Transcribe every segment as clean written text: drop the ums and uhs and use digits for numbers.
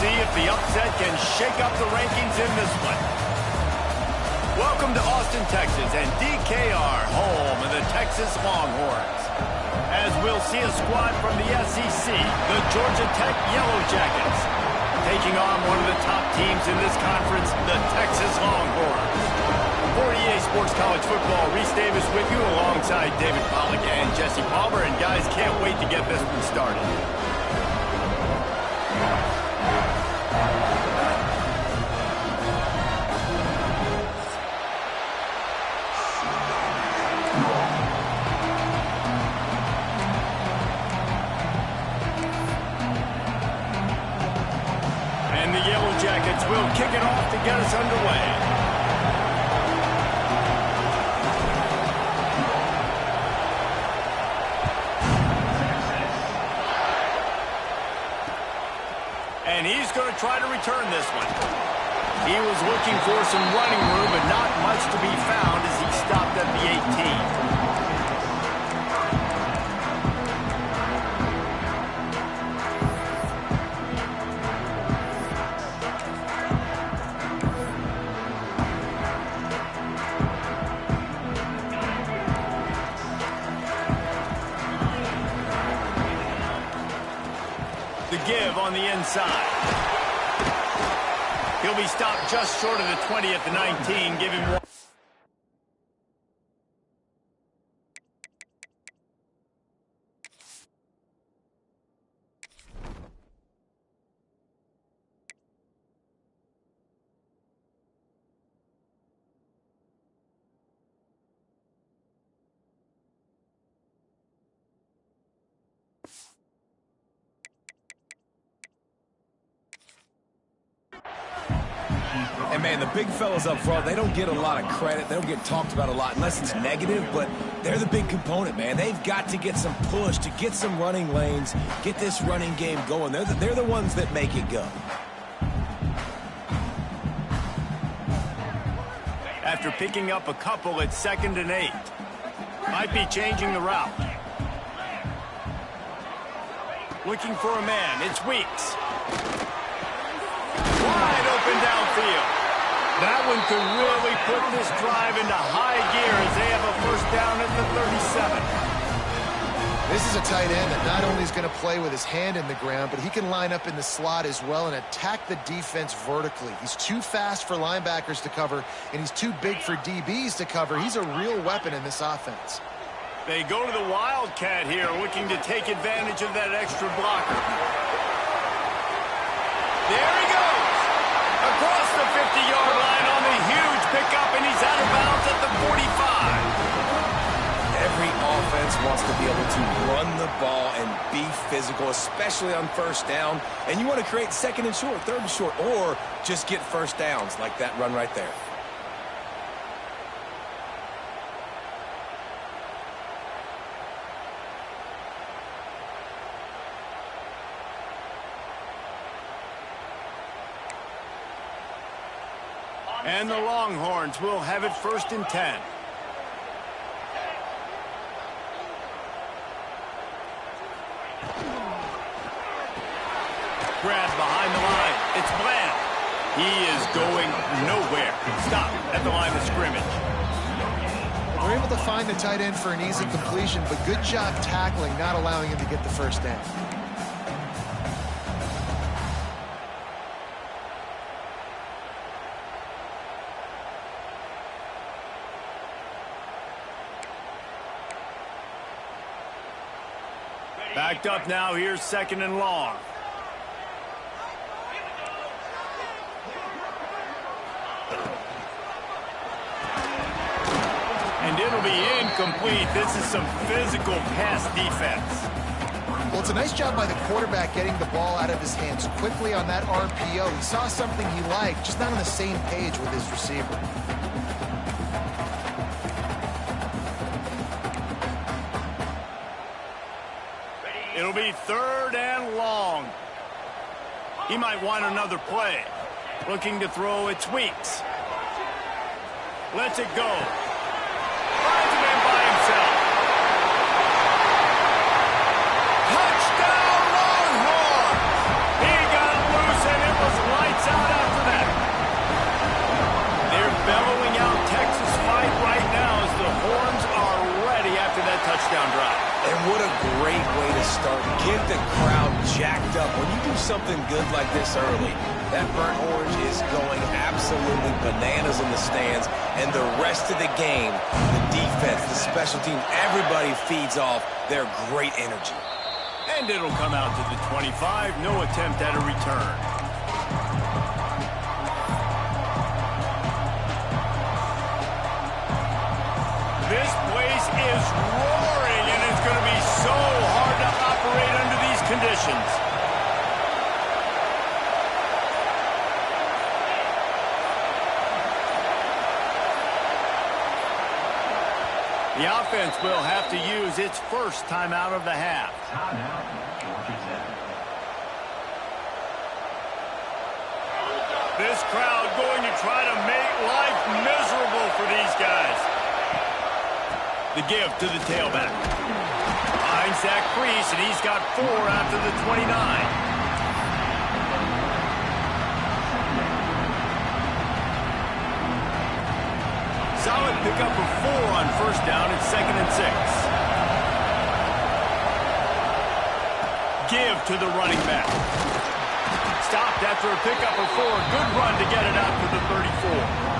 see if the upset can shake up the rankings in this one. Welcome to Austin, Texas, and DKR, home of the Texas Longhorns. As we'll see a squad from the SEC, the Georgia Tech Yellow Jackets, taking on one of the top teams in this conference, the Texas Longhorns. For EA Sports College Football, Reese Davis with you alongside David Pollack and Jesse Palmer. And guys, can't wait to get this one started. And the Yellow Jackets will kick it off to get us underway. And he's going to try to return this one. He was looking for some running room, but not much to be found as he stopped at the 18. The give on the inside. He'll be stopped just short of the 20 at the 19, giving one. And, man, the big fellas up front, they don't get a lot of credit. They don't get talked about a lot unless it's negative, but they're the big component, man. They've got to get some push, to get some running lanes, get this running game going. They're the ones that make it go. After picking up a couple, it's 2nd and 8. Might be changing the route. Looking for a man. It's Weeks. Wide open downfield. That one could really put this drive into high gear as they have a first down at the 37. This is a tight end that not only is going to play with his hand in the ground, but he can line up in the slot as well and attack the defense vertically. He's too fast for linebackers to cover, and he's too big for DBs to cover. He's a real weapon in this offense. They go to the Wildcat here, looking to take advantage of that extra blocker. There he goes! Across the 50-yard line on the huge pickup, and he's out of bounds at the 45. Every offense wants to be able to run the ball and be physical, especially on first down. And you want to create 2nd and short, 3rd and short, or just get first downs like that run right there. And the Longhorns will have it 1st and 10. Grab behind the line. It's Bland. He is going nowhere. Stop at the line of scrimmage. We're able to find the tight end for an easy completion, but good job tackling, not allowing him to get the first down. Backed up now. Here's 2nd and long. And it'll be incomplete. This is some physical pass defense. Well, it's a nice job by the quarterback getting the ball out of his hands quickly on that RPO. He saw something he liked, just not on the same page with his receiver. It'll be 3rd and long. He might want another play. Looking to throw, it's Weeks. Lets it go. Finds him in by himself. Touchdown Longhorns! He got loose and it start. Get the crowd jacked up. When you do something good like this early, that burnt orange is going absolutely bananas in the stands. And the rest of the game, the defense, the special team, everybody feeds off their great energy. And it'll come out to the 25. No attempt at a return. This place is roaring, and it's going to be so hard to operate under these conditions. The offense will have to use its first timeout of the half. This crowd going to try to make life miserable for these guys. The give to the tailback. Finds that crease, and he's got 4 after the 29. Solid pickup of 4 on first down at 2nd and 6. Give to the running back. Stopped after a pickup of 4. Good run to get it out to the 34.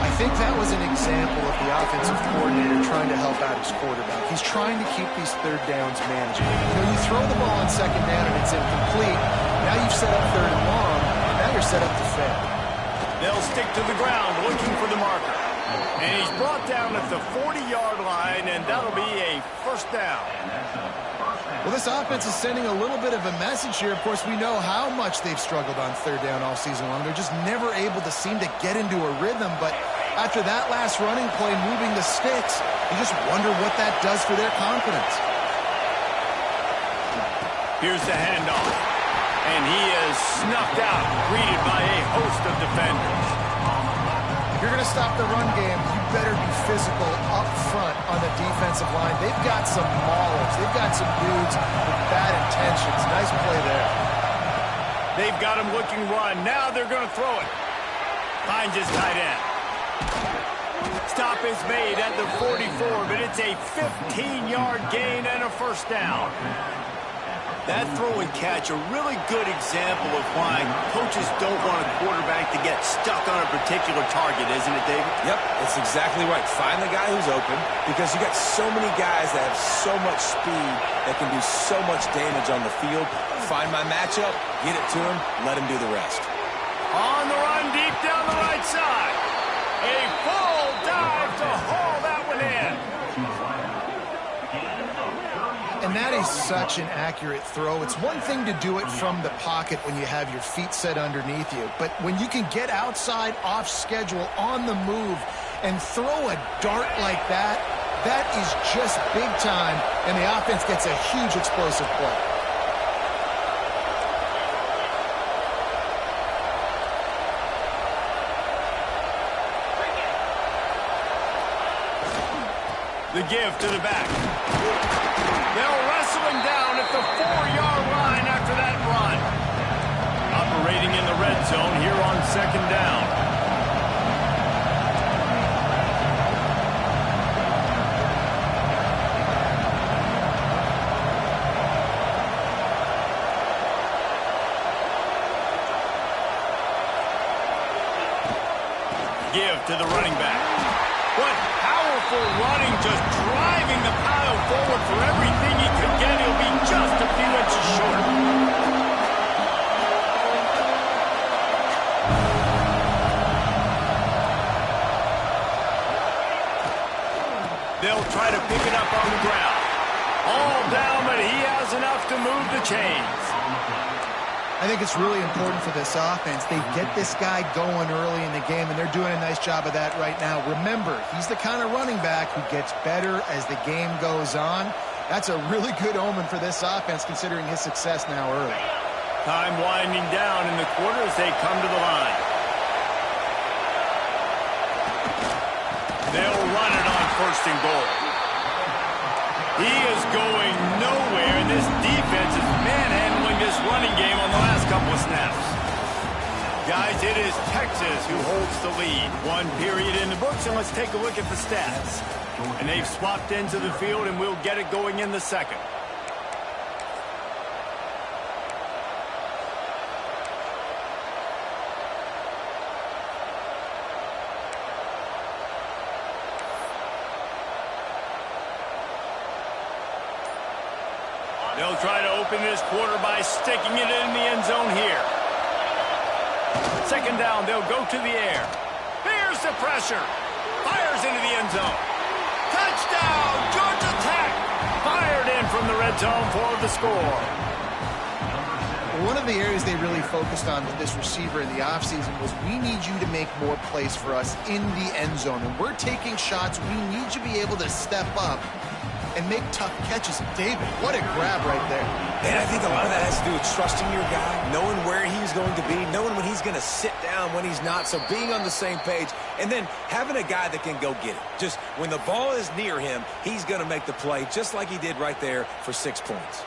I think that was an example of the offensive coordinator trying to help out his quarterback. He's trying to keep these third downs manageable. You know, you throw the ball on second down and it's incomplete. Now you've set up third and long. Now you're set up to fail. They'll stick to the ground looking for the marker. And he's brought down at the 40-yard line, and that'll be a first down. Well, this offense is sending a little bit of a message here. Of course, we know how much they've struggled on third down all season long. They're just never able to seem to get into a rhythm. But after that last running play, moving the sticks, you just wonder what that does for their confidence. Here's the handoff. And he is snuffed out, greeted by a host of defenders. If you're going to stop the run game, you better be physical up front on the defensive line. They've got some maulers. They've got some dudes with bad intentions. Nice play there. They've got him looking run. Now they're going to throw it. Finds his tight end. Stop is made at the 44, but it's a 15-yard gain and a first down. That throw and catch, a really good example of why coaches don't want a quarterback to get stuck on a particular target, isn't it, David? Yep, that's exactly right. Find the guy who's open, because you got so many guys that have so much speed that can do so much damage on the field. Find my matchup, get it to him, let him do the rest. On the run, deep down the right side. A full dive to haul that one in. And that is such an accurate throw. It's one thing to do it from the pocket when you have your feet set underneath you, but when you can get outside, off schedule, on the move, and throw a dart like that, that is just big time, and the offense gets a huge explosive play. The give to the back. They'll wrestle him down at the 4-yard line after that run. Operating in the red zone here on second down. Give to the running back. What powerful running, just driving the pile forward for everything he could get. He'll be just a few inches short. They'll try to pick it up on the ground. All down, but he has enough to move the chains. I think it's really important for this offense. They get this guy going early in the game, and they're doing a nice job of that right now. Remember, he's the kind of running back who gets better as the game goes on. That's a really good omen for this offense, considering his success now early. Time winding down in the quarter as they come to the line. They'll run it on first and goal. He is going nowhere, and this defense is manhandling this running game on the last couple of snaps. Guys, it is Texas who holds the lead. 1 period in the books, and let's take a look at the stats. And they've swapped into the field, and we'll get it going in the second. They'll try to open this quarter by sticking it in the end zone here. Second down, they'll go to the air. Here's the pressure. Fires into the end zone. Touchdown, Georgia Tech. Fired in from the red zone for the score. One of the areas they really focused on with this receiver in the offseason was we need you to make more plays for us in the end zone. And we're taking shots. We need you to be able to step up and make tough catches. David, what a grab right there. And I think a lot of that has to do with trusting your guy, knowing where he's going to be, knowing when he's going to sit down, when he's not. So being on the same page, and then having a guy that can go get it. Just when the ball is near him, he's going to make the play, just like he did right there for 6 points.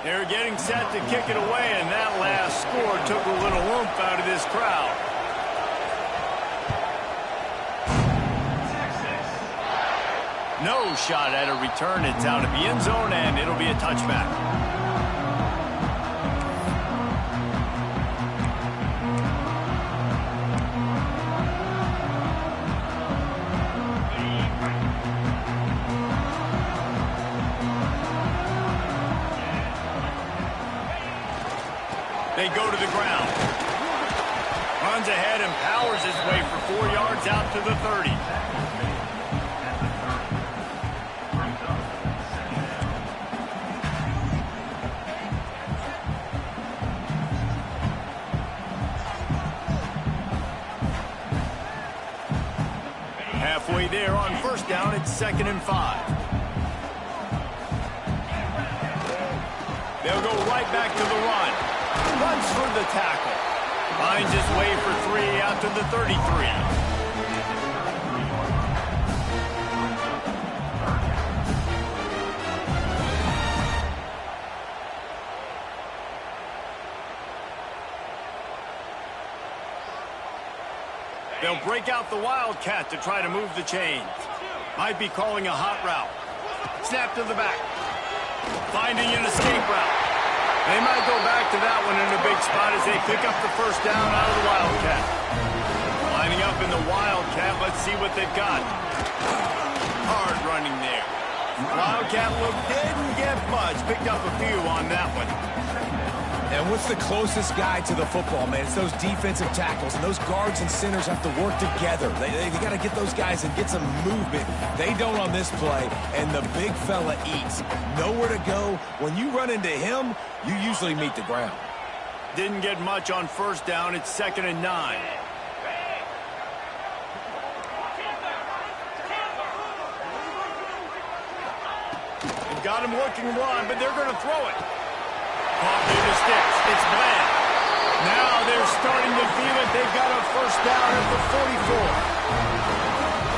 They're getting set to kick it away, and that last score took a little oomph out of this crowd. No shot at a return. It's out of the end zone, and it'll be a touchback. They go to the ground. Runs ahead and powers his way for 4 yards out to the 30. Halfway there on first down, it's 2nd and 5. They'll go right back to the run. Runs for the tackle. Finds his way for 3 out to the 33. They'll break out the Wildcat to try to move the chains. Might be calling a hot route. Snap to the back. Finding an escape route. They might go back to that one in a big spot as they pick up the first down out of the Wildcat. Lining up in the Wildcat, let's see what they've got. Hard running there. Wildcat look didn't get much. Picked up a few on that one. And what's the closest guy to the football, man? It's those defensive tackles, and those guards and centers have to work together. They got to get those guys and get some movement. They don't on this play, and the big fella eats. Nowhere to go. When you run into him, you usually meet the ground. Didn't get much on first down. It's 2nd and 9. They've got him looking run, but they're going to throw it. Caught through the sticks. It's Bland. Now they're starting to feel it. They've got a first down at the 44.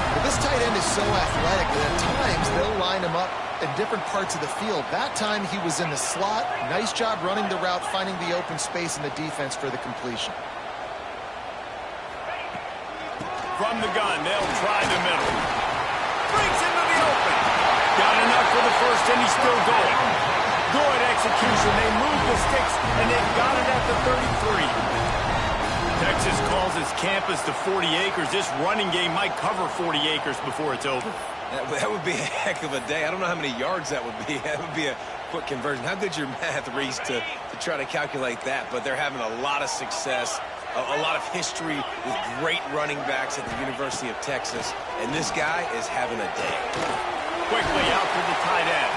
Well, this tight end is so athletic that at times they'll line him up in different parts of the field. That time he was in the slot. Nice job running the route, finding the open space in the defense for the completion. From the gun, they'll try the middle. Breaks into the open. Got enough for the first, and he's still going. Good execution. They moved the sticks, and they've got it at the 33. Texas calls his campus to 40 acres. This running game might cover 40 acres before it's over. That would be a heck of a day. I don't know how many yards that would be. That would be a quick conversion. How good's your math, Reese, to try to calculate that? But they're having a lot of success, a lot of history with great running backs at the University of Texas. And this guy is having a day. Quickly out to the tight end.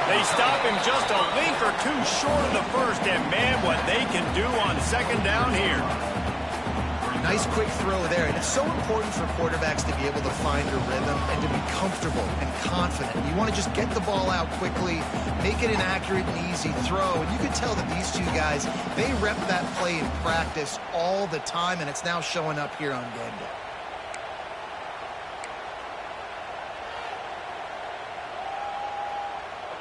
They stop him just a length or two short of the first, and man, what they can do on second down here. Nice quick throw there, and it's so important for quarterbacks to be able to find a rhythm and to be comfortable and confident. You want to just get the ball out quickly, make it an accurate and easy throw, and you can tell that these two guys, they rep that play in practice all the time, and it's now showing up here on game day.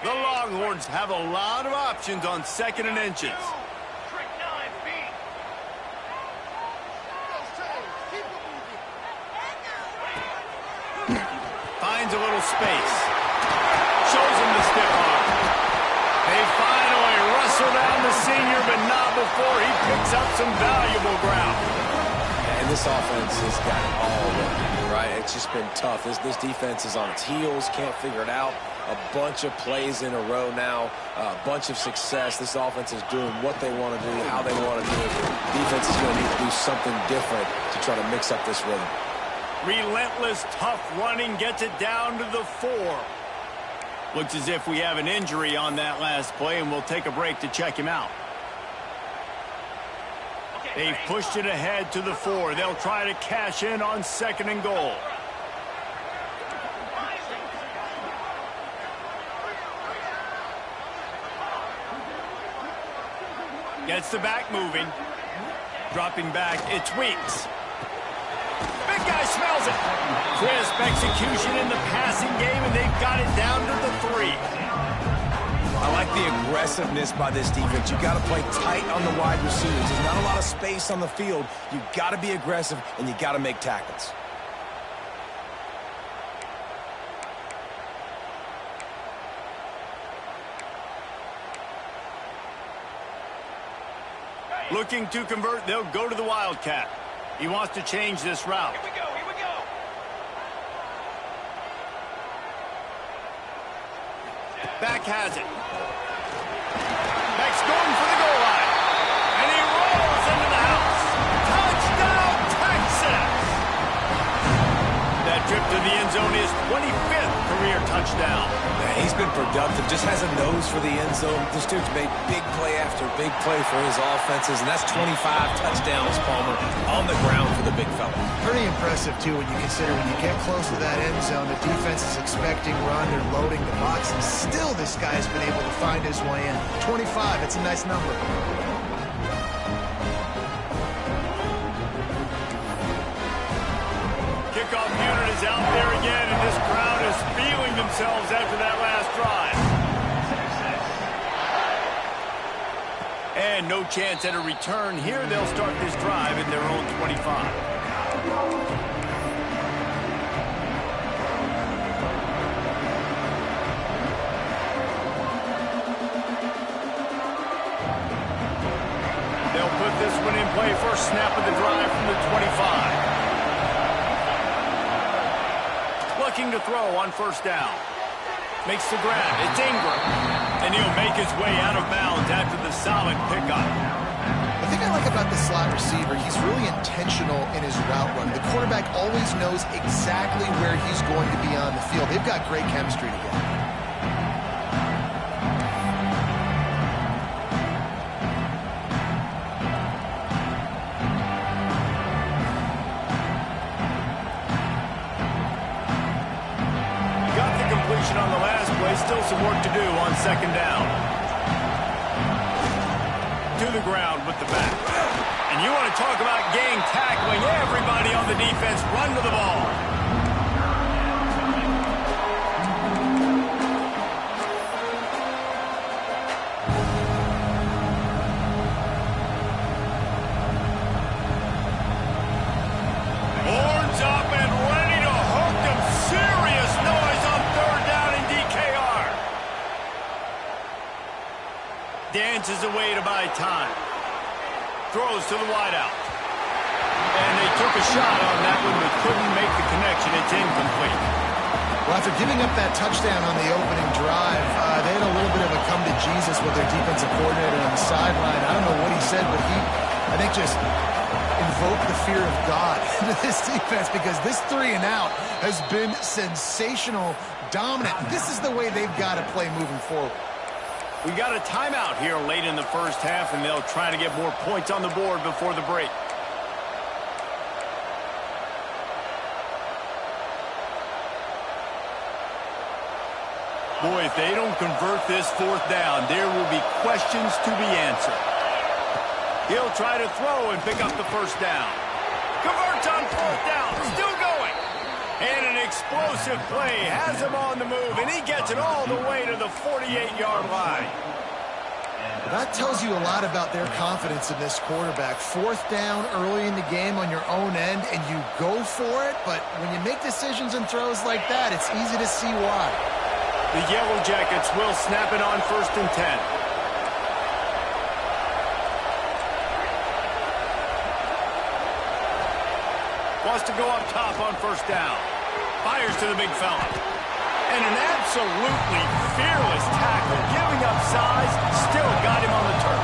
The Longhorns have a lot of options on 2nd and inches. Finds a little space. Shows him the stiff arm. They finally wrestle down the senior, but not before he picks up some valuable ground. And this offense has got it all working, right? It's just been tough. This defense is on its heels, can't figure it out. a bunch of plays in a row now, a bunch of success. This offense is doing what they want to do, how they want to do it. Defense is going to need to do something different to try to mix up this rhythm. Relentless, tough running gets it down to the 4. Looks as if we have an injury on that last play, and we'll take a break to check him out. They've pushed it ahead to the 4. They'll try to cash in on 2nd and goal. Gets the back moving. Dropping back, it's Weeks. Big guy smells it. Crisp execution in the passing game, and they've got it down to the 3. I like the aggressiveness by this defense. You got to play tight on the wide receivers. There's not a lot of space on the field. You got to be aggressive, and you got to make tackles. Looking to convert, they'll go to the Wildcat. He wants to change this route. Here we go, here we go. Back has it. Back's going for the goal line. And he rolls into the house. Touchdown, Texas! That trip to the end zone is 25th career touchdown. Man, he's been productive, just has a nose for the end zone. This dude's made big play after big play for his offenses, and that's 25 touchdowns, Palmer, on the ground for the big fella. Pretty impressive, too, when you consider when you get close to that end zone, the defense is expecting run, they're loading the box, and still this guy's been able to find his way in. 25, it's a nice number. Kickoff unit is out there again, and this crowd is feeling themselves after that last drive. And no chance at a return here. They'll start this drive at their own 25. They'll put this one in play. First snap of the drive from the 25. Looking to throw on 1st down. Makes the grab. It's Ingram. And he'll make his way out of bounds after the solid pickup. The thing I like about the slot receiver, he's really intentional in his route run. The quarterback always knows exactly where he's going to be on the field. They've got great chemistry together. On the last play, still some work to do on 2nd down. To the ground with the back. And you want to talk about gang tackling. Everybody on the defense run to the ball. Horns up and ready to hook them. Serious noise on 3rd down in DKR. Dances away to buy time. Throws to the wideout. And they took a shot on that one but couldn't make the connection. It's incomplete. Well, after giving up that touchdown on the opening drive, they had a little bit of a come to Jesus with their defensive coordinator on the sideline. I don't know what he said, but he, I think, just invoked the fear of God into this defense because this 3 and out has been sensational, dominant. This is the way they've got to play moving forward. We got a timeout here late in the 1st half, and they'll try to get more points on the board before the break. Boy, if they don't convert this 4th down, there will be questions to be answered. He'll try to throw and pick up the 1st down. Converts on 4th down, still going. And an explosive play has him on the move, and he gets it all the way to the 48-yard line. That tells you a lot about their confidence in this quarterback. 4th down early in the game on your own end, and you go for it, but when you make decisions and throws like that, it's easy to see why. The Yellow Jackets will snap it on 1st and 10. Wants to go up top on 1st down. Fires to the big fella. And an absolutely fearless tackle, giving up size, still got him on the turf.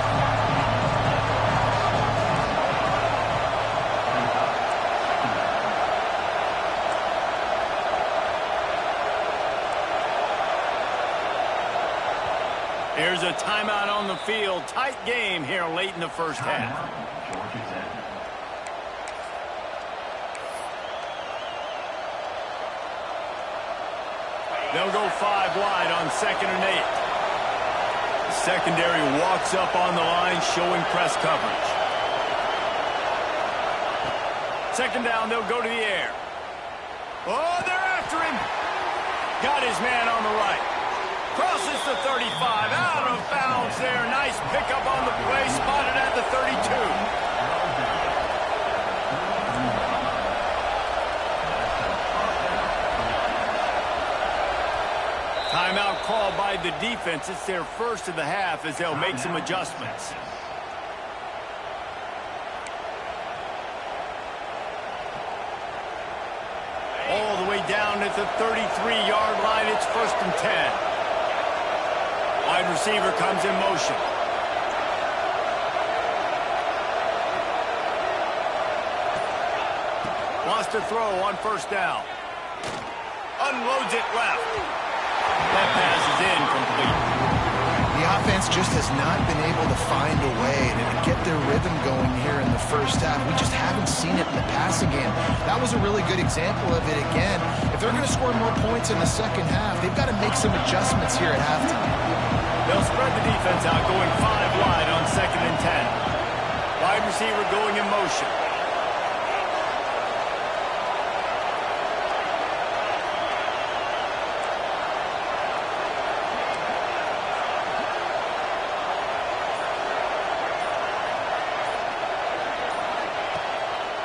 Here's a timeout on the field. Tight game here late in the first half. They'll go 5 wide on 2nd and 8. Secondary walks up on the line, showing press coverage. 2nd down, they'll go to the air. Oh, they're after him. Got his man on the right. Crosses the 35, out of bounds there. Nice pickup on the play, spotted at the 32. Timeout called by the defense. It's their first of the half as they'll make some adjustments. All the way down at the 33-yard line. It's 1st and 10. Wide receiver comes in motion. Wants to throw on 1st down. Unloads it left. That pass is incomplete. The offense just has not been able to find a way to get their rhythm going here in the first half. We just haven't seen it in the passing game. That was a really good example of it again. If they're going to score more points in the second half, they've got to make some adjustments here at halftime. They'll spread the defense out, going 5 wide on 2nd and 10. Wide receiver going in motion.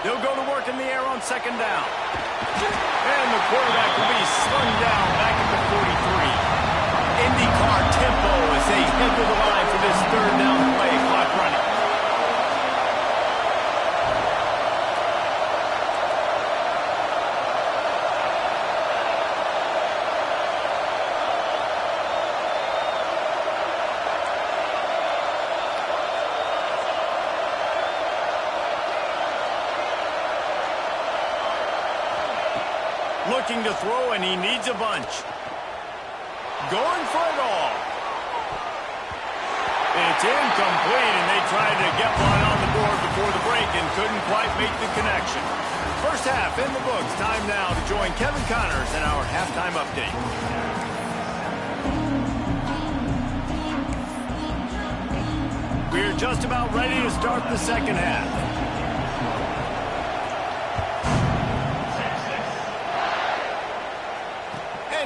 They'll go to work in the air on 2nd down. And the quarterback will be slung down back at the 43. IndyCar tempo as they head to the line for this 3rd down play. Clock running. Looking to throw, and he needs a bunch. Going for it all. It's incomplete, and they tried to get one on the board before the break and couldn't quite make the connection. First half in the books. Time now to join Kevin Connors in our halftime update. We're just about ready to start the second half.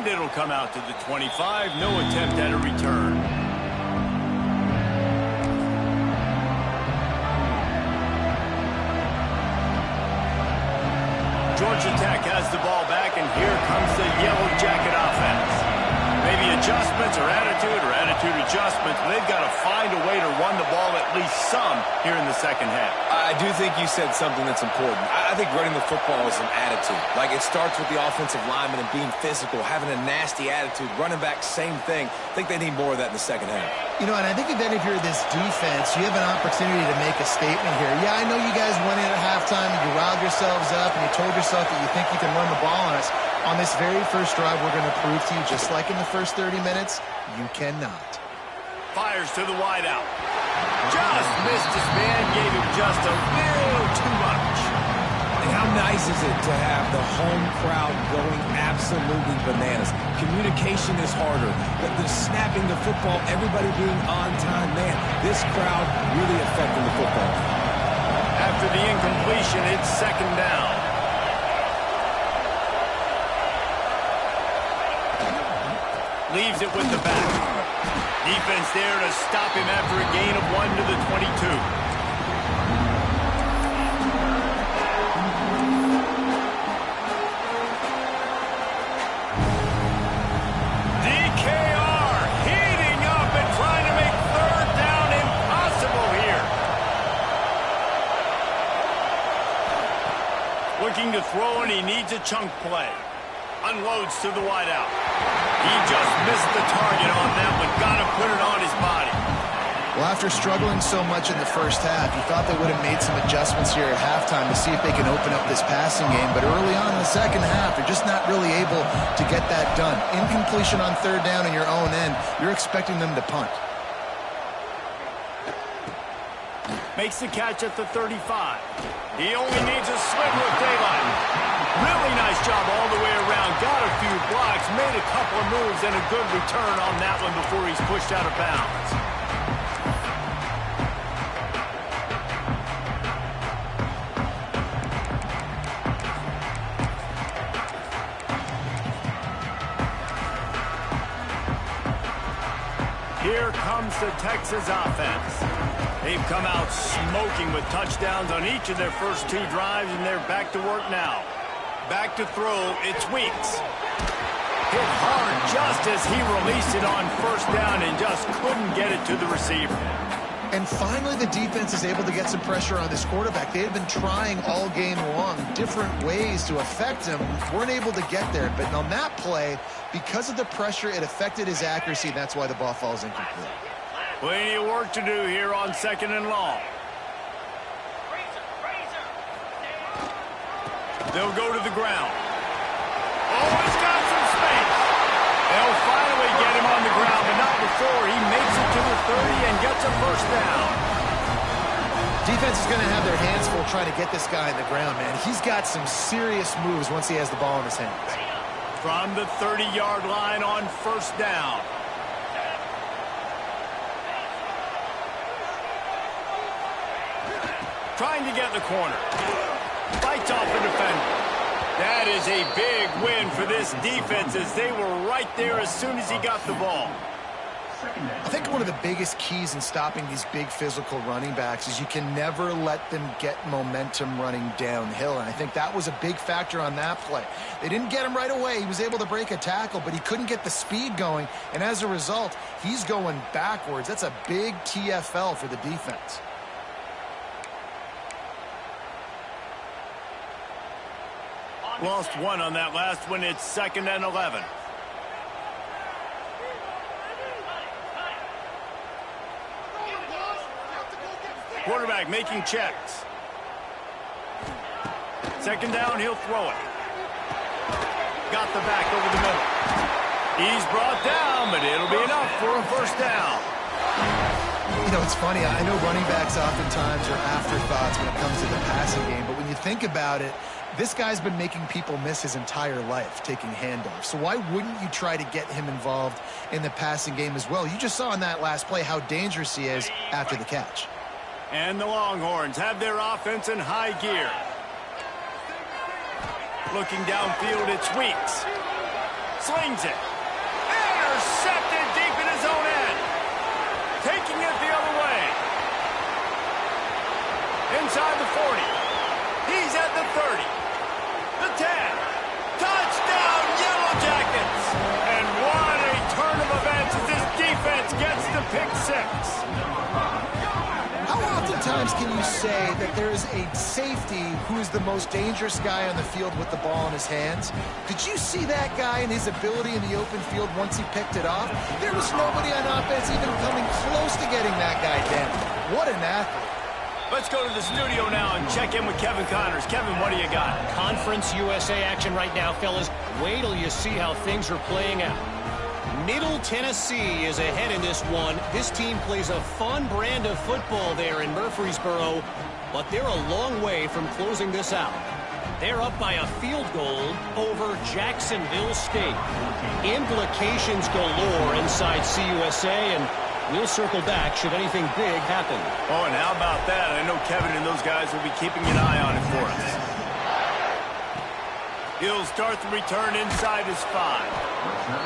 And it'll come out to the 25. No attempt at a return. Georgia Tech has the ball back, and here comes the Yellow Jacket offense. Maybe adjustments or attitude adjustments. They've got to find a way to run the ball at least some here in the second half. I do think you said something that's important. I think running the football is an attitude. Like, it starts with the offensive lineman and being physical, having a nasty attitude. Running back, same thing. I think they need more of that in the second half. You know, and I think then if you're this defense, you have an opportunity to make a statement here. Yeah, I know you guys went in at halftime and you riled yourselves up and you told yourself that you think you can run the ball on us. On this very first drive, we're going to prove to you, just like in the first 30 minutes, you cannot. Fires to the wideout. Just missed his man, gave him just a little too much. And how nice is it to have the home crowd going absolutely bananas? Communication is harder. But the snapping the football, everybody being on time, man, this crowd really affecting the football. After the incompletion, it's 2nd down. Leaves it with the back. Defense there to stop him after a gain of 1 to the 22. DKR heating up and trying to make 3rd down impossible here. Looking to throw, and he needs a chunk play. Unloads to the wideout. He just missed the target on that one. Got to put it on his body. Well, after struggling so much in the first half, you thought they would have made some adjustments here at halftime to see if they can open up this passing game. But early on in the second half, they're just not really able to get that done. Incompletion on third down in your own end, you're expecting them to punt. Makes the catch at the 35. He only needs a sliver of daylight. Really nice job all the way around. Got a few blocks, made a couple of moves, and a good return on that one before he's pushed out of bounds. Here comes the Texas offense. They've come out smoking with touchdowns on each of their first 2 drives, and they're back to work now. Back to throw, it's Weeks. Hit hard just as he released it on first down and just couldn't get it to the receiver. And finally, the defense is able to get some pressure on this quarterback. They had been trying all game long different ways to affect him. Weren't able to get there. But on that play, because of the pressure, it affected his accuracy, and that's why the ball falls incomplete. Plenty of work to do here on 2nd and long. They'll go to the ground. Oh, he's got some space. They'll finally get him on the ground, but not before he makes it to the 30 and gets a first down. Defense is going to have their hands full trying to get this guy on the ground, man. He's got some serious moves once he has the ball in his hands. From the 30-yard line on first down. Trying to get in the corner. Fights off the defender. That is a big win for this defense as they were right there as soon as he got the ball. I think one of the biggest keys in stopping these big physical running backs is you can never let them get momentum running downhill. And I think that was a big factor on that play. They didn't get him right away. He was able to break a tackle, but he couldn't get the speed going. And as a result, he's going backwards. That's a big TFL for the defense. Lost one on that last one. It's 2nd and 11. Quarterback making checks. 2nd down, he'll throw it. Got the back over the middle. He's brought down, but it'll be enough for a first down. You know, it's funny. I know running backs oftentimes are afterthoughts when it comes to the passing game, but when you think about it, this guy's been making people miss his entire life taking handoffs. So why wouldn't you try to get him involved in the passing game as well? You just saw in that last play how dangerous he is after the catch. And the Longhorns have their offense in high gear. Looking downfield, it's Weeks. Slings it. Intercepted deep in his own end. Taking it the other way. Inside the 40. He's at the 30. The 10. Touchdown, Yellow Jackets. And what a turn of events as this defense gets the pick 6. How oftentimes can you say that there is a safety who is the most dangerous guy on the field with the ball in his hands? Did you see that guy and his ability in the open field once he picked it off? There was nobody on offense even coming close to getting that guy down. What an athlete. Let's go to the studio now and check in with Kevin Connors. Kevin, what do you got? Conference USA action right now, fellas. Wait till you see how things are playing out. Middle Tennessee is ahead in this one. This team plays a fun brand of football there in Murfreesboro, but they're a long way from closing this out. They're up by a field goal over Jacksonville State. Implications galore inside CUSA, and we'll circle back should anything big happen. Oh, and how about that? I know Kevin and those guys will be keeping an eye on it for us. He'll start the return inside his 5.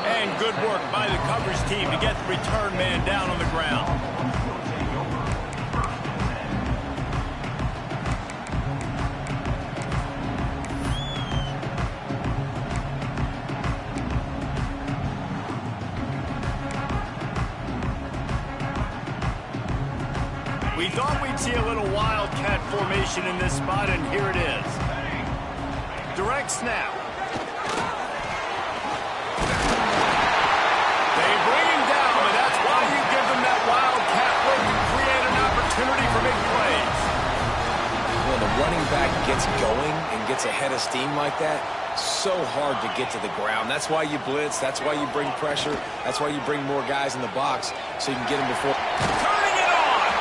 And good work by the coverage team to get the return man down on the ground. We thought we'd see a little wildcat formation in this spot, and here it is. Direct snap. gets going and gets a head of steam like that, so hard to get to the ground. That's why you blitz. That's why you bring pressure. That's why you bring more guys in the box so you can get them before. Turning it on!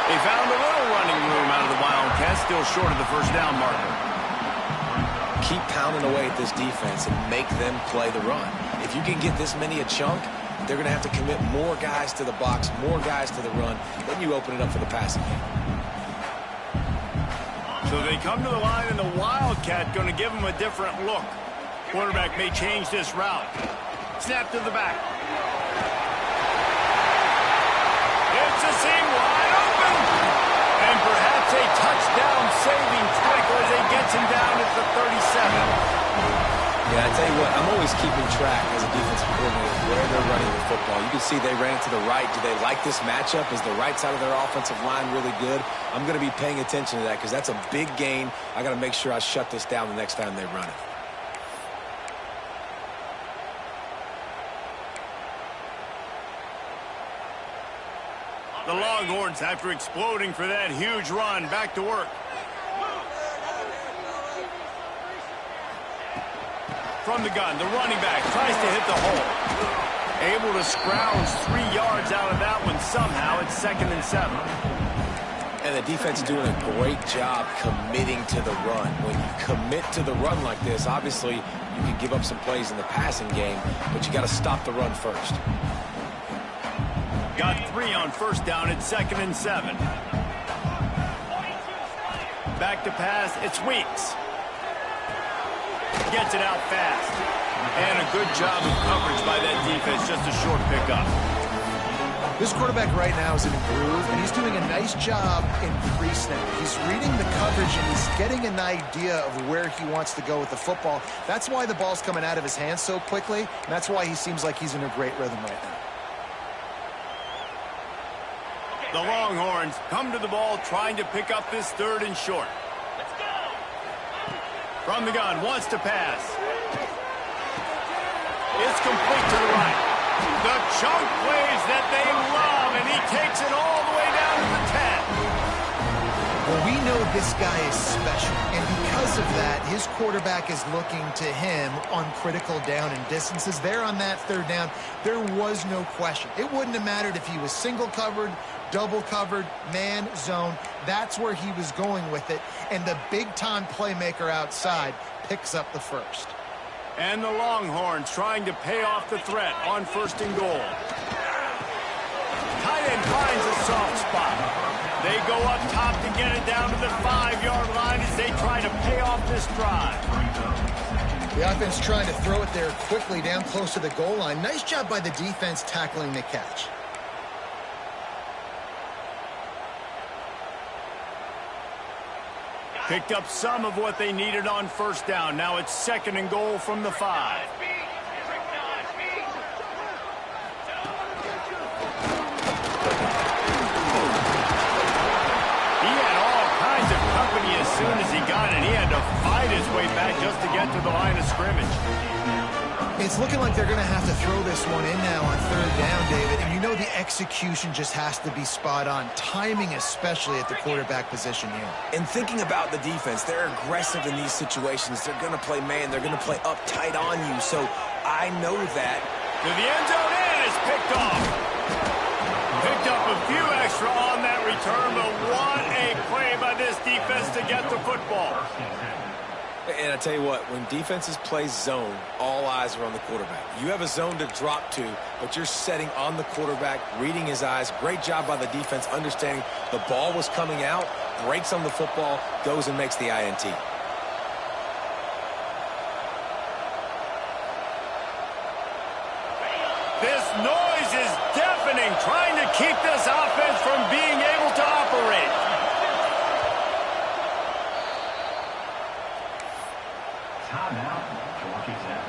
They found a little running room out of the Wildcats, still short of the first down marker. Keep pounding away at this defense and make them play the run. If you can get this many a chunk, they're going to have to commit more guys to the box, more guys to the run. Then you open it up for the passing game. So they come to the line, and the Wildcat going to give them a different look. Quarterback may change this route. Snap to the back. It's a seam wide open. And perhaps a touchdown-saving tackle as he gets him down at the 37. Yeah, I tell you what, I'm always keeping track as a defensive coordinator where they're running the football. You can see they ran it to the right. Do they like this matchup? Is the right side of their offensive line really good? I'm going to be paying attention to that because that's a big gain. I got to make sure I shut this down the next time they run it. The Longhorns, after exploding for that huge run, back to work. From the gun, the running back tries to hit the hole. Able to scrounge 3 yards out of that one somehow. It's 2nd and 7. And the defense is doing a great job committing to the run. When you commit to the run like this, obviously you can give up some plays in the passing game, but you got to stop the run first. Got 3 on first down. It's 2nd and 7. Back to pass. It's Weeks. Gets it out fast. And a good job of coverage by that defense. Just a short pickup. This quarterback right now is in a groove, and he's doing a nice job in pre-snap. He's reading the coverage, and he's getting an idea of where he wants to go with the football. That's why the ball's coming out of his hands so quickly, and that's why he seems like he's in a great rhythm right now. The Longhorns come to the ball trying to pick up this 3rd and short. From the gun, wants to pass. It's complete to the right. The chunk plays that they love, and he takes it all the way down to the 10. Well, we know this guy is special, and because of that, his quarterback is looking to him on critical down and distances. There on that 3rd down, there was no question. It wouldn't have mattered if he was single covered, double covered, man, zone. That's where he was going with it, and the big-time playmaker outside picks up the first. And the Longhorns trying to pay off the threat on 1st and goal. Tight end finds a soft spot. They go up top to get it down to the 5-yard line as they try to pay off this drive. The offense trying to throw it there quickly down close to the goal line. Nice job by the defense tackling the catch. Picked up some of what they needed on 1st down. Now it's 2nd and goal from the 5. He had all kinds of company as soon as he got it. He had to fight his way back just to get to the line of scrimmage. It's looking like they're going to have to throw this one in now on 3rd down, David. And you know the execution just has to be spot on. Timing especially at the quarterback position here. And thinking about the defense, they're aggressive in these situations. They're going to play man. They're going to play up tight on you. So I know that. To the end zone, and it's picked off. Picked up a few extra on that return, but what a play by this defense to get the football. And I tell you what, when defenses play zone, all eyes are on the quarterback. You have a zone to drop to, but you're setting on the quarterback, reading his eyes. Great job by the defense, understanding the ball was coming out, breaks on the football, goes and makes the INT. This noise is deafening, trying to keep this offense from being able to operate. Timeout, Georgia Tech.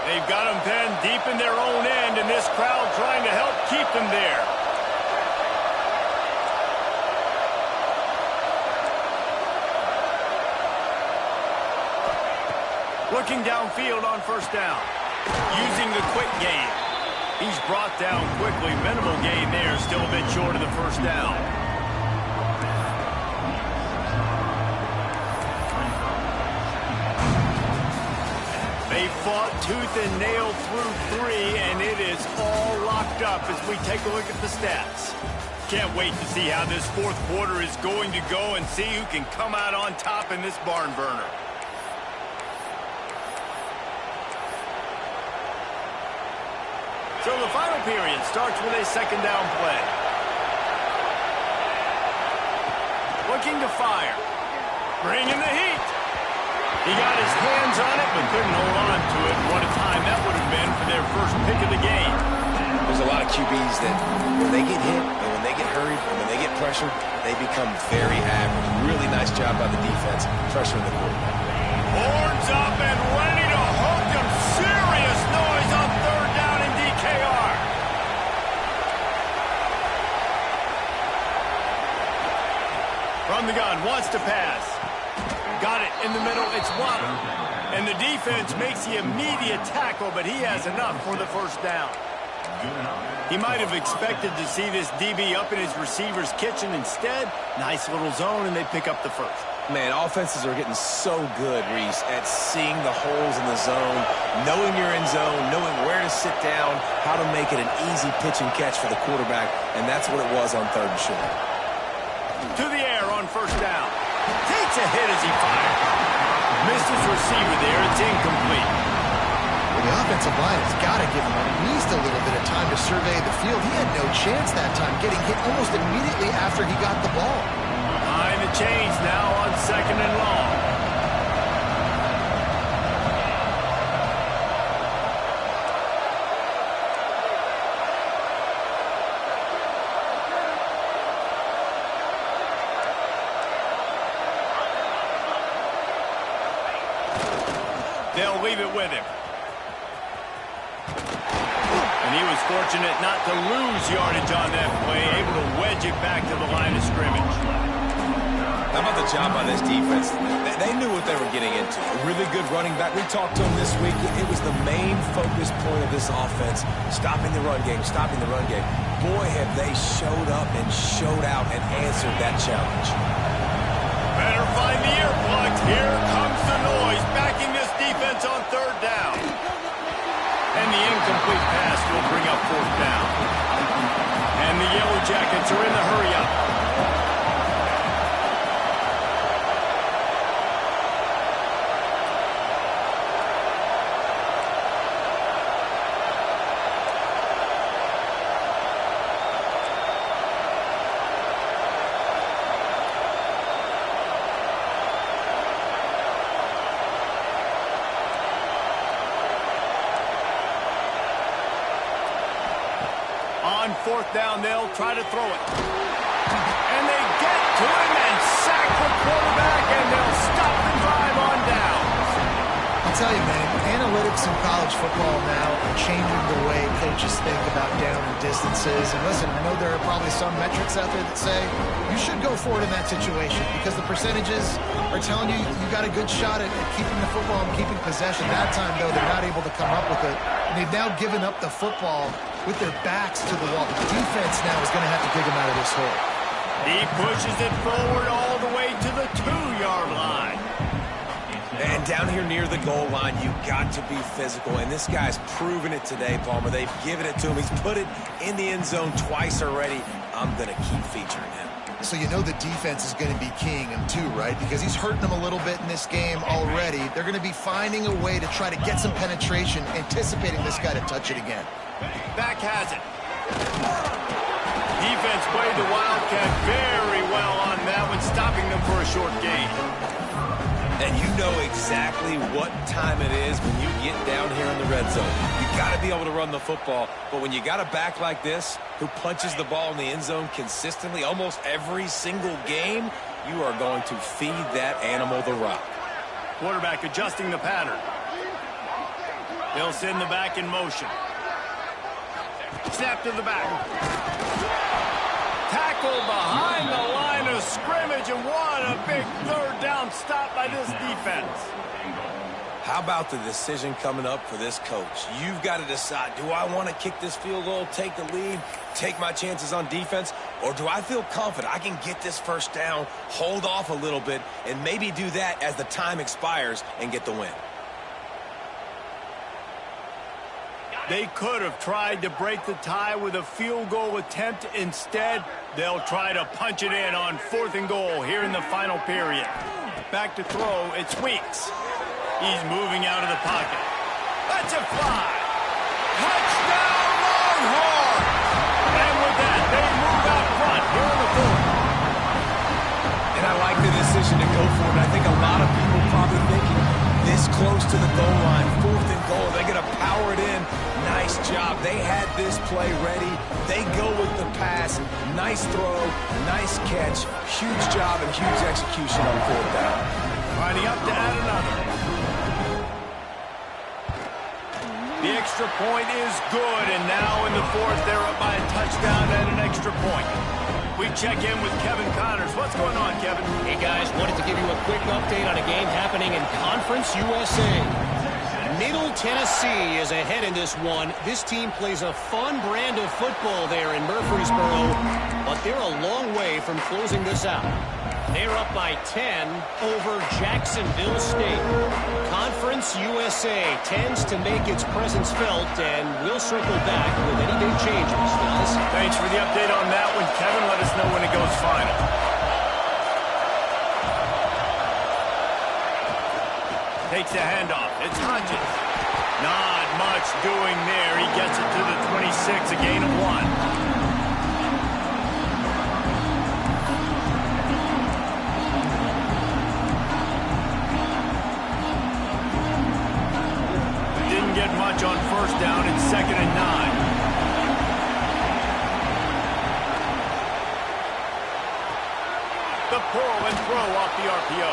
They've got them pinned deep in their own end, and this crowd trying to help keep them there. Looking downfield on 1st down. Using the quick game. He's brought down quickly. Minimal gain there. Still a bit short of the first down. They fought tooth and nail through 3, and it is all locked up as we take a look at the stats. Can't wait to see how this fourth quarter is going to go and see who can come out on top in this barn burner. So the final period starts with a second down play. Looking to fire. Bringing the heat. He got his hands on it, but couldn't hold on to it. What a time that would have been for their first pick of the game. There's a lot of QBs that when they get hit and when they get hurried and when they get pressured, they become very average. Really nice job by the defense, pressuring the quarterback. Horns up and ready to hook him. Serious noise on third down in DKR. From the gun, wants to pass. Got it in the middle. It's Waddle. And the defense makes the immediate tackle, but he has enough for the first down. He might have expected to see this DB up in his receiver's kitchen. Instead, nice little zone, and they pick up the first. Man, offenses are getting so good, Reese, at seeing the holes in the zone, knowing you're in zone, knowing where to sit down, how to make it an easy pitch and catch for the quarterback, and that's what it was on third and short. To the air on first down. Takes a hit as he fired. Missed his receiver there. It's incomplete. Well, the offensive line has got to give him at least a little bit of time to survey the field. He had no chance that time, getting hit almost immediately after he got the ball. Behind the chains now on second and long. They'll leave it with him. And he was fortunate not to lose yardage on that play, able to wedge it back to the line of scrimmage. How about the job by this defense? They knew what they were getting into. A really good running back. We talked to him this week. It was the main focus point of this offense, stopping the run game, stopping the run game. Boy, have they showed up and showed out and answered that challenge. Better find the earplugs. Here comes the noise, backing this defense on third down. And the incomplete pass will bring up fourth down. And the Yellow Jackets are in the hurry-up. On fourth down, they'll try to throw it. And they get to him and sack the quarterback, and they'll stop the drive on down. I'll tell you, man, analytics in college football now are changing the way coaches think about down and distances. And listen, I know there are probably some metrics out there that say you should go for it in that situation because the percentages are telling you you got a good shot at keeping the football and keeping possession. That time, though, they're not able to come up with it. And they've now given up the football with their backs to the wall. The defense now is going to have to dig them out of this hole. He pushes it forward all the way to the 2-yard line. And down here near the goal line, you got to be physical. And this guy's proven it today, Palmer. They've given it to him. He's put it in the end zone twice already. I'm going to keep featuring him. So you know the defense is going to be keying him too, right? Because he's hurting them a little bit in this game already. They're going to be finding a way to try to get some penetration, anticipating this guy to touch it again. Back has it. Defense played the Wildcat very well on that one, stopping them for a short gain. And you know exactly what time it is when you get down here in the red zone. You got to be able to run the football, but when you got a back like this who punches the ball in the end zone consistently almost every single game, you are going to feed that animal the rock. Quarterback adjusting the pattern. They'll send the back in motion. Snap to the back. Tackle behind the line of scrimmage, and what a big third down stop by this defense. How about the decision coming up for this coach? You've got to decide, do I want to kick this field goal, take the lead, take my chances on defense, or do I feel confident I can get this first down, hold off a little bit, and maybe do that as the time expires and get the win? They could have tried to break the tie with a field goal attempt. Instead, they'll try to punch it in on 4th and goal here in the final period. Back to throw, it's Weeks. He's moving out of the pocket. That's a fly. Touchdown, Longhorns! And with that, they move out front here in the 4th. And I like the decision to go for it. I think a lot of people probably thinking this close to the goal line, 4th and goal. They're going to power it in. Nice job. They had this play ready. They go with the pass. Nice throw, nice catch. Huge job and huge execution on 4th down. Lining up to add another. The extra point is good, and now in the 4th, they're up by a touchdown and an extra point. We check in with Kevin Connors. What's going on, Kevin? Hey, guys, wanted to give you a quick update on a game happening in Conference USA. Middle Tennessee is ahead in this one. This team plays a fun brand of football there in Murfreesboro, but they're a long way from closing this out. They're up by 10 over Jacksonville State. Conference USA tends to make its presence felt, and we'll circle back with any big changes. Fellas. Thanks for the update on that one, Kevin. Let us know when it goes final. Takes the handoff. It's Hodges. Not much doing there. He gets it to the 26, a gain of 1. Get much on 1st down. It's 2nd and 9. The pull and throw off the RPO.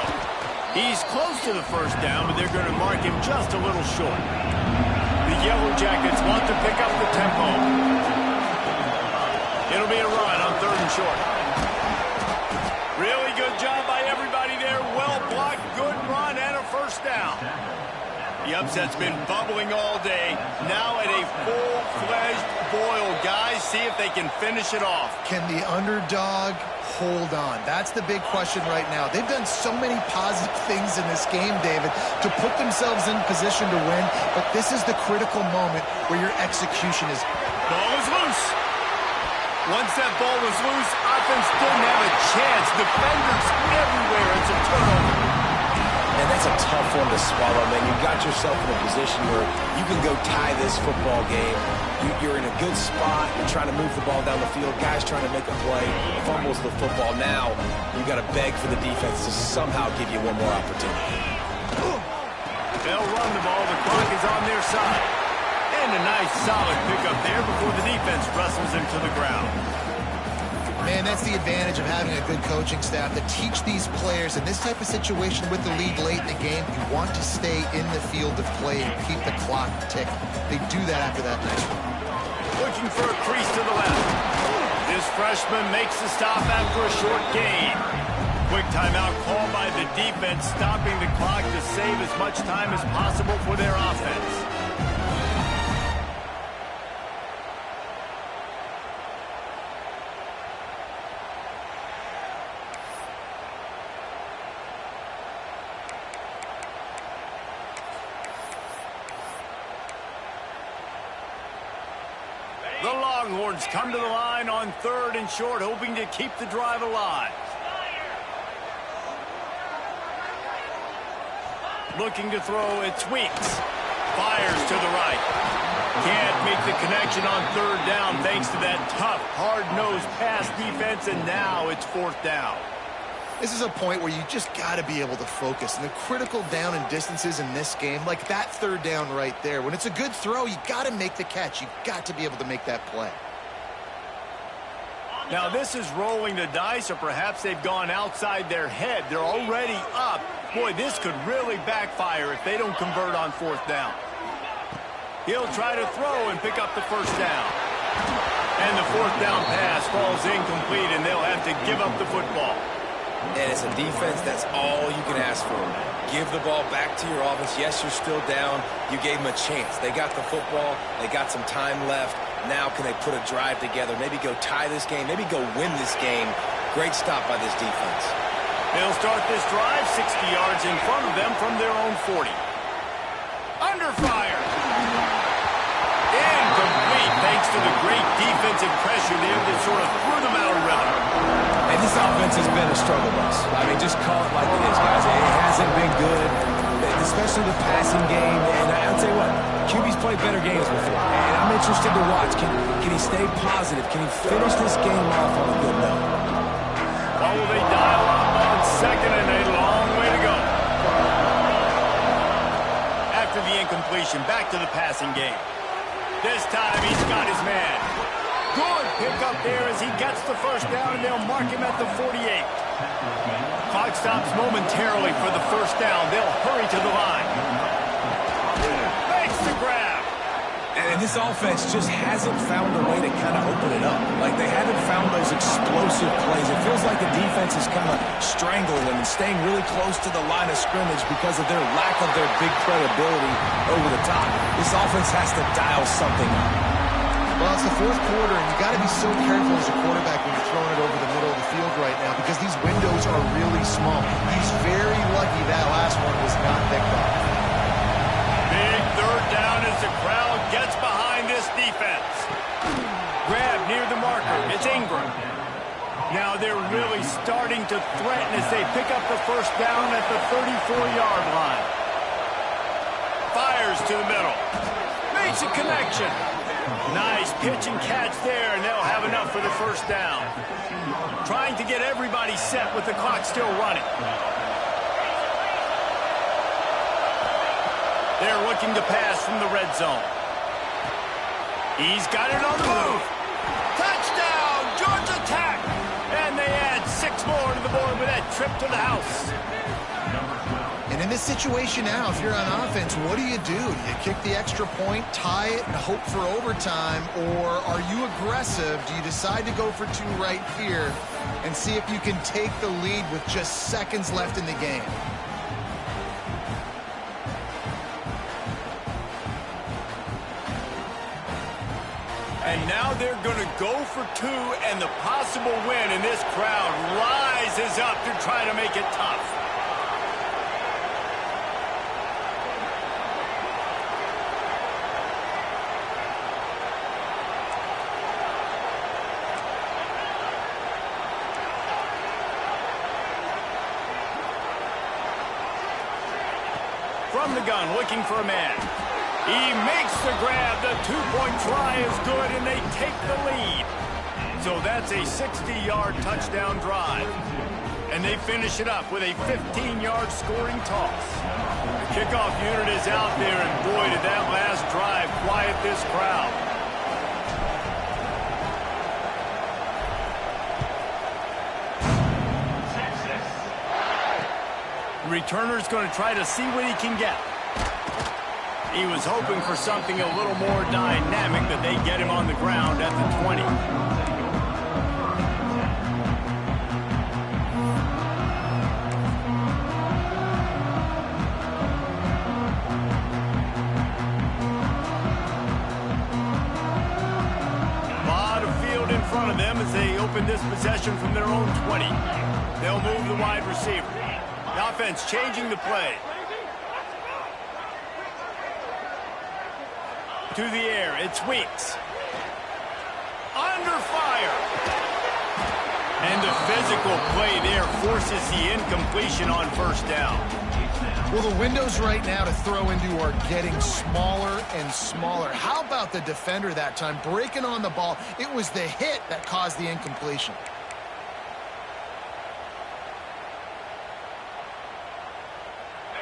He's close to the 1st down, but they're going to mark him just a little short. The Yellow Jackets want to pick up the tempo. It'll be a run on 3rd and short. Really good job by everybody there. Well blocked, good run, and a 1st down. The upset's been bubbling all day. Now at a full-fledged boil. Guys, see if they can finish it off. Can the underdog hold on? That's the big question right now. They've done so many positive things in this game, David, to put themselves in position to win, but this is the critical moment where your execution is... Ball is loose. Once that ball was loose, offense didn't have a chance. Defenders everywhere. It's a turnover. And that's a tough one to swallow, man. You got yourself in a position where you can go tie this football game. You're in a good spot. You're trying to move the ball down the field. Guys trying to make a play. Fumbles the football. Now you got to beg for the defense to somehow give you one more opportunity. They'll run the ball. The clock is on their side. And a nice solid pickup there before the defense wrestles him to the ground. Man, that's the advantage of having a good coaching staff to teach these players in this type of situation with the lead late in the game. You want to stay in the field of play and keep the clock ticking. They do that after that nice one. Looking for a crease to the left. This freshman makes the stop after a short gain. Quick timeout called by the defense, stopping the clock to save as much time as possible for their offense. The Longhorns come to the line on 3rd and short, hoping to keep the drive alive. Looking to throw, it's Weeks. Fires to the right. Can't make the connection on 3rd down thanks to that tough, hard-nosed pass defense, and now it's 4th down. This is a point where you just got to be able to focus. And the critical down and distances in this game, like that 3rd down right there, when it's a good throw, you got to make the catch. You got to be able to make that play. Now this is rolling the dice, or perhaps they've gone outside their head. They're already up. Boy, this could really backfire if they don't convert on 4th down. He'll try to throw and pick up the 1st down. And the 4th down pass falls incomplete, and they'll have to give up the football. And as a defense, that's all you can ask for. Give the ball back to your offense. Yes, you're still down. You gave them a chance. They got the football. They got some time left. Now can they put a drive together? Maybe go tie this game. Maybe go win this game. Great stop by this defense. They'll start this drive 60 yards in front of them from their own 40. Under fire. Incomplete thanks to the great defensive pressure there that sort of threw them out of rhythm. And this offense has been a struggle bus. I mean, just call it like it is, guys. It hasn't been good, especially the passing game. And I'll tell you what, QB's played better games before. And I'm interested to watch. Can he stay positive? Can he finish this game off on a good note? Well, will they dial up on second and a long way to go? After the incompletion, back to the passing game. This time he's got his man. Good pickup there as he gets the first down, and they'll mark him at the 48. Clock stops momentarily for the first down. They'll hurry to the line. Makes the grab. And this offense just hasn't found a way to kind of open it up. Like, they haven't found those explosive plays. It feels like the defense is kind of strangling them and staying really close to the line of scrimmage because of their lack of their big credibility over the top. This offense has to dial something up. Well, it's the fourth quarter, and you got to be so careful as a quarterback when you're throwing it over the middle of the field right now because these windows are really small. He's very lucky that last one was not picked up. Big third down as the crowd gets behind this defense. Grab near the marker. It's Ingram. Now they're really starting to threaten as they pick up the first down at the 34-yard line. Fires to the middle. Makes a connection. Nice pitch and catch there, and they'll have enough for the first down. Trying to get everybody set with the clock still running. They're looking to pass from the red zone. He's got it on the move. Touchdown, Georgia Tech! And they add 6 more to the board with that trip to the house. And in this situation now, if you're on offense, what do? Do you kick the extra point, tie it, and hope for overtime? Or are you aggressive? Do you decide to go for 2 right here and see if you can take the lead with just seconds left in the game? And now they're going to go for 2 and the possible win, and this crowd rises up to try to make it tough. From the gun, looking for a man. He makes the grab. The 2-point try is good, and they take the lead. So that's a 60-yard touchdown drive. And they finish it up with a 15-yard scoring toss. The kickoff unit is out there, and boy, did that last drive quiet this crowd. The returner's going to try to see what he can get. He was hoping for something a little more dynamic, that they get him on the ground at the 20. A lot of field in front of them as they open this possession from their own 20. They'll move the wide receiver. The offense changing the play. To the air, it's Weeks. Under fire. And the physical play there forces the incompletion on first down. Well, the windows right now to throw into are getting smaller and smaller. How about the defender that time breaking on the ball? It was the hit that caused the incompletion.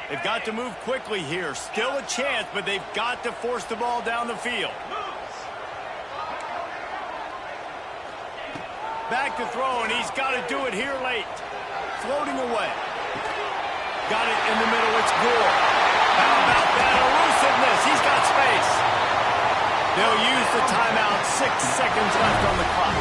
They've got to move quickly here. Still a chance, but they've got to force the ball down the field. Back to throw, and he's got to do it here late. Floating away. Got it in the middle. It's Gore. How about that elusiveness? He's got space. They'll use the timeout. 6 seconds left on the clock.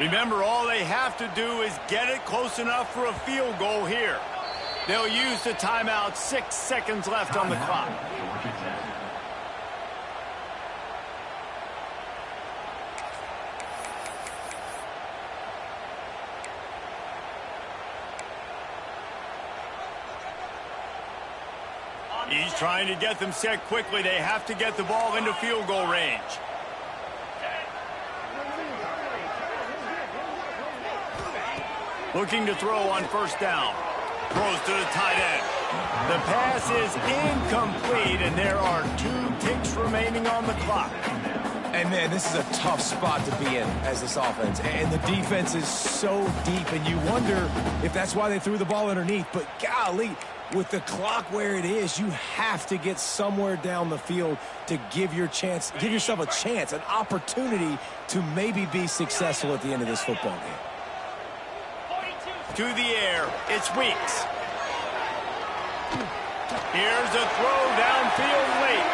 Remember, all they have to do is get it close enough for a field goal here. They'll use the timeout. 6 seconds left on the clock. He's trying to get them set quickly. They have to get the ball into field goal range. Looking to throw on first down. Throws to the tight end. The pass is incomplete, and there are 2 ticks remaining on the clock. And, man, this is a tough spot to be in as this offense. And the defense is so deep, and you wonder if that's why they threw the ball underneath. But, golly, with the clock where it is, you have to get somewhere down the field to give yourself a chance, an opportunity to maybe be successful at the end of this football game. To the air, it's Weeks. Here's a throw downfield late.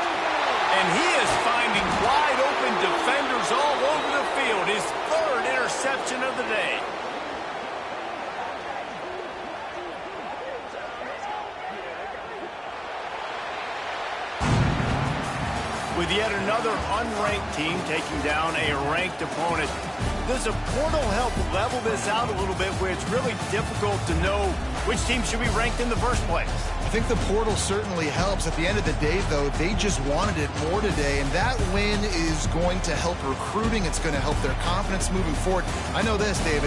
And he is finding wide open defenders all over the field. His 3rd interception of the day. With yet another unranked team taking down a ranked opponent, does a portal help level this out a little bit where it's really difficult to know which team should be ranked in the first place? I think the portal certainly helps. At the end of the day, though, they just wanted it more today, and that win is going to help recruiting. It's going to help their confidence moving forward. I know this, David.